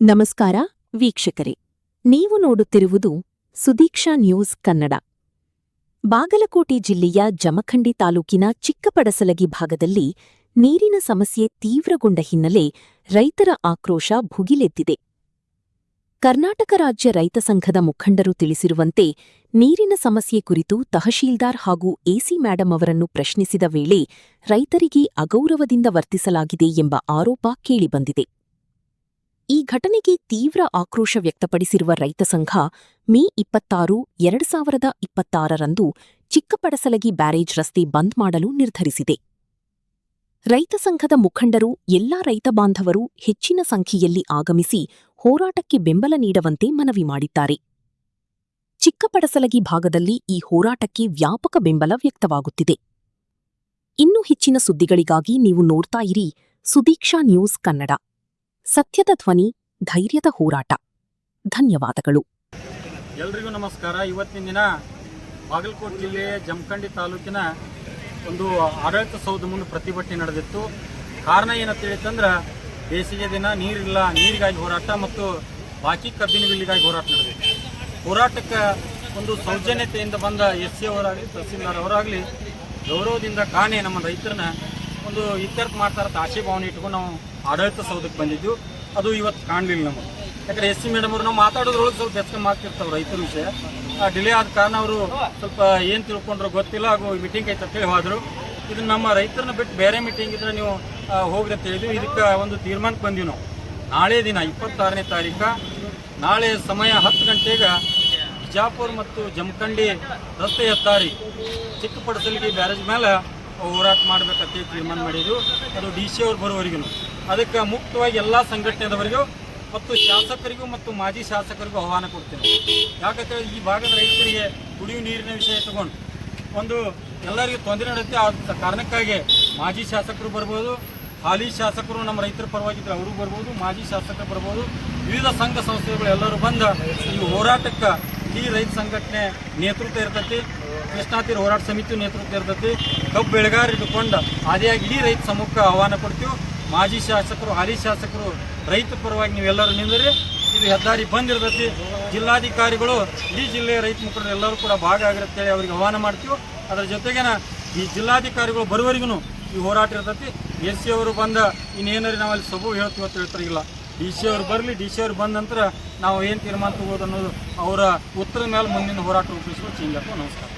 ನಮಸ್ಕಾರ ವೀಕ್ಷಕರೇ, ನೀವು ನೋಡುತ್ತಿರುವುದು ಸುದೀಕ್ಷಾ ನ್ಯೂಸ್ ಕನ್ನಡ. ಬಾಗಲಕೋಟೆ ಜಿಲ್ಲೆಯ ಜಮಖಂಡಿ ತಾಲೂಕಿನ ಚಿಕ್ಕಪಡಸಲಗಿ ಭಾಗದಲ್ಲಿ ನೀರಿನ ಸಮಸ್ಯೆ ತೀವ್ರಗೊಂಡ ಹಿನ್ನೆಲೆ ರೈತರ ಆಕ್ರೋಶ ಭುಗಿಲೆದ್ದಿದೆ. ಕರ್ನಾಟಕ ರಾಜ್ಯ ರೈತ ಸಂಘದ ಮುಖಂಡರು ತಿಳಿಸಿರುವಂತೆ ನೀರಿನ ಸಮಸ್ಯೆ ಕುರಿತು ತಹಶೀಲ್ದಾರ್ ಹಾಗೂ ಎಸಿ ಮೇಡಂ ಅವರನ್ನು ಪ್ರಶ್ನಿಸಿದ ವೇಳೆ ರೈತರಿಗೆ ಅಗೌರವದಿಂದ ವರ್ತಿಸಲಾಗಿದೆ ಎಂಬ ಆರೋಪ ಕೇಳಿಬಂದಿದೆ. ಈ ಘಟನೆಗೆ ತೀವ್ರ ಆಕ್ರೋಶ ವ್ಯಕ್ತಪಡಿಸಿರುವ ರೈತ ಸಂಘ ಮೇ 26, 2026ರಂದು ಚಿಕ್ಕಪಡಸಲಗಿ ಬ್ಯಾರೇಜ್ ರಸ್ತೆ ಬಂದ್ ಮಾಡಲು ನಿರ್ಧರಿಸಿದೆ. ರೈತ ಸಂಘದ ಮುಖಂಡರು ಎಲ್ಲಾ ರೈತ ಬಾಂಧವರು ಹೆಚ್ಚಿನ ಸಂಖ್ಯೆಯಲ್ಲಿ ಆಗಮಿಸಿ ಹೋರಾಟಕ್ಕೆ ಬೆಂಬಲ ನೀಡುವಂತೆ ಮನವಿ ಮಾಡಿದ್ದಾರೆ. ಚಿಕ್ಕಪಡಸಲಗಿ ಭಾಗದಲ್ಲಿ ಈ ಹೋರಾಟಕ್ಕೆ ವ್ಯಾಪಕ ಬೆಂಬಲ ವ್ಯಕ್ತವಾಗುತ್ತಿದೆ. ಇನ್ನೂ ಹೆಚ್ಚಿನ ಸುದ್ದಿಗಳಿಗಾಗಿ ನೀವು ನೋಡ್ತಾ ಇರಿ ಸುದೀಕ್ಷಾ ನ್ಯೂಸ್ ಕನ್ನಡ. ಸತ್ಯದ ಧ್ವನಿ, ಧೈರ್ಯದ ಹೋರಾಟ. ಧನ್ಯವಾದಗಳು. ಎಲ್ರಿಗೂ ನಮಸ್ಕಾರ. ಇವತ್ತಿನ ದಿನ ಬಾಗಲಕೋಟೆ ಜಿಲ್ಲೆಯ ಜಮಖಂಡಿ ತಾಲೂಕಿನ ಒಂದು ಆಡಳಿತ ಸೌಧ ಮುಂದೆ ಪ್ರತಿಭಟನೆ ನಡೆದಿತ್ತು. ಕಾರಣ ಏನಂತ ಹೇಳಿತಂದ್ರೆ ಬೇಸಿಗೆ ದಿನ ನೀರಿಲ್ಲ, ನೀರಿಗಾಗಿ ಹೋರಾಟ ಮತ್ತು ಬಾಕಿ ಕಬ್ಬಿನ ಬಿಲ್ಲಿಗಾಗಿ ಹೋರಾಟ ನಡೆದಿತ್ತು. ಹೋರಾಟಕ್ಕೆ ಒಂದು ಸೌಜನ್ಯತೆಯಿಂದ ಬಂದ ಎಸ್.ಸಿ. ಅವರಾಗಲಿ ತಹಸೀಲ್ದಾರ್ ಅವರಾಗಲಿ ಗೌರವದಿಂದ ಕಾಣೆ ನಮ್ಮ ರೈತರನ್ನ ಒಂದು ಇತ್ಯರ್ಥ ಮಾಡ್ತಾರಂತ ಆಶೆ ಭಾವನೆ ಇಟ್ಕೊಂಡು ನಾವು ಆಡಳಿತ ಸೌಧಕ್ಕೆ ಬಂದಿದ್ದು. ಅದು ಇವತ್ತು ಕಾಣಲಿಲ್ಲ ನಮಗೆ. ಯಾಕಂದರೆ ಎಸ್.ಸಿ. ಮೇಡಮ್ ಅವರು ನಾವು ಮಾತಾಡೋದ್ರೊಳಗೆ ಸ್ವಲ್ಪ ಹೆಚ್ಚು ಆಗ್ತಿರ್ತಾವೆ ರೈತರ ವಿಷಯ. ಡಿಲೇ ಆದ ಕಾರಣ ಅವರು ಸ್ವಲ್ಪ ಏನು ತಿಳ್ಕೊಂಡ್ರು ಗೊತ್ತಿಲ್ಲ, ಹಾಗೂ ಮೀಟಿಂಗ್ ಐತೆ ಅಂತೇಳಿ ಹೋದರು. ಇದನ್ನು ನಮ್ಮ ರೈತರನ್ನ ಬಿಟ್ಟು ಬೇರೆ ಮೀಟಿಂಗ್ ಇದ್ರೆ ನೀವು ಹೋಗ್ರಿ ಅಂತ ಹೇಳಿದ್ವಿ. ಇದಕ್ಕೆ ಒಂದು ತೀರ್ಮಾನಕ್ಕೆ ಬಂದೀವಿ ನಾವು. ನಾಳೆ ದಿನ 26ನೇ ತಾರೀಕು, ನಾಳೆ ಸಮಯ 10 ಗಂಟೆಗೆ ಬಿಜಾಪುರ ಮತ್ತು ಜಮಖಂಡಿ ರಸ್ತೆ ಹೆದ್ದಾರಿ ಚಿಕ್ಕಪಡಸಲಗಿ ಬ್ಯಾರೇಜ್ ಮೇಲೆ ಹೋರಾಟ ಮಾಡಬೇಕಂತ ತೀರ್ಮಾನ ಮಾಡಿದ್ದು. ಅದು ಡಿ.ಸಿ. ಅವ್ರು ಬರೋವರೆಗೂ ಅದಕ್ಕೆ ಮುಕ್ತವಾಗಿ ಎಲ್ಲ ಸಂಘಟನೆದವರಿಗೂ ಮತ್ತು ಶಾಸಕರಿಗೂ ಮತ್ತು ಮಾಜಿ ಶಾಸಕರಿಗೂ ಆಹ್ವಾನ ಕೊಡ್ತೀನಿ. ಯಾಕಂತೇಳಿ ಈ ಭಾಗದ ರೈತರಿಗೆ ಕುಡಿಯುವ ನೀರಿನ ವಿಷಯ ತಗೊಂಡು ಒಂದು ಎಲ್ಲರಿಗೂ ತೊಂದರೆ ನಡೆಯುತ್ತೆ. ಆ ಕಾರಣಕ್ಕಾಗಿ ಮಾಜಿ ಶಾಸಕರು ಬರ್ಬೋದು, ಹಾಲಿ ಶಾಸಕರು ನಮ್ಮ ರೈತರ ಪರವಾಗಿದ್ದರೆ ಅವರು ಬರ್ಬೋದು, ಮಾಜಿ ಶಾಸಕರು ಬರ್ಬೋದು, ವಿವಿಧ ಸಂಘ ಸಂಸ್ಥೆಗಳು ಎಲ್ಲರೂ ಬಂದು ಈ ಹೋರಾಟಕ್ಕೆ ಈ ರೈತ ಸಂಘಟನೆ ನೇತೃತ್ವ ಇರ್ತೈತಿ, ಕೃಷ್ಣಾತೀರ ಹೋರಾಟ ಸಮಿತಿ ನೇತೃತ್ವ ಇರ್ತೈತಿ, ಕಬ್ಬು ಬೆಳೆಗಾರ ಇಟ್ಕೊಂಡು ಆದಿಯಾಗಿ ಇಡೀ ರೈತ ಸಮೂಹಕ್ಕೆ ಆಹ್ವಾನ ಕೊಡ್ತೀವಿ. ಮಾಜಿ ಶಾಸಕರು, ಹಾಲಿ ಶಾಸಕರು ರೈತ ಪರವಾಗಿ ನೀವೆಲ್ಲರೂ ನಿಂದರೆ ಇದು ಹೆದ್ದಾರಿ ಬಂದಿರ್ತೈತಿ. ಜಿಲ್ಲಾಧಿಕಾರಿಗಳು, ಇಡೀ ಜಿಲ್ಲೆಯ ರೈತ ಮುಖಂಡರು ಎಲ್ಲರೂ ಕೂಡ ಭಾಗ ಆಗಿರುತ್ತೇಳಿ ಅವ್ರಿಗೆ ಆಹ್ವಾನ ಮಾಡ್ತೀವಿ. ಅದರ ಜೊತೆಗೇನ ಈ ಜಿಲ್ಲಾಧಿಕಾರಿಗಳು ಬರುವವರೆಗೂ ಈ ಹೋರಾಟ ಇರ್ತೈತಿ. ಎಸ್.ಸಿ. ಅವರು ಬಂದ ಇನ್ನೇನಾರು ನಾವು ಅಲ್ಲಿ ಸಭು ಹೇಳ್ತೀವಿ ಅಂತ ಹೇಳ್ತಾರಿಲ್ಲ. ಡಿ.ಸಿ. ಅವರು ಬರಲಿ, ಡಿ.ಸಿ. ಅವರು ಬಂದ ನಂತರ ನಾವು ಏನು ತೀರ್ಮಾನ ತಗೋದು ಅನ್ನೋದು ಅವರ ಉತ್ತರದ ಮೇಲೆ ಮುಂದಿನ ಹೋರಾಟ ರೂಪಿಸುವ ಚಿಂಗಪ್ಪ. ನಮಸ್ಕಾರ.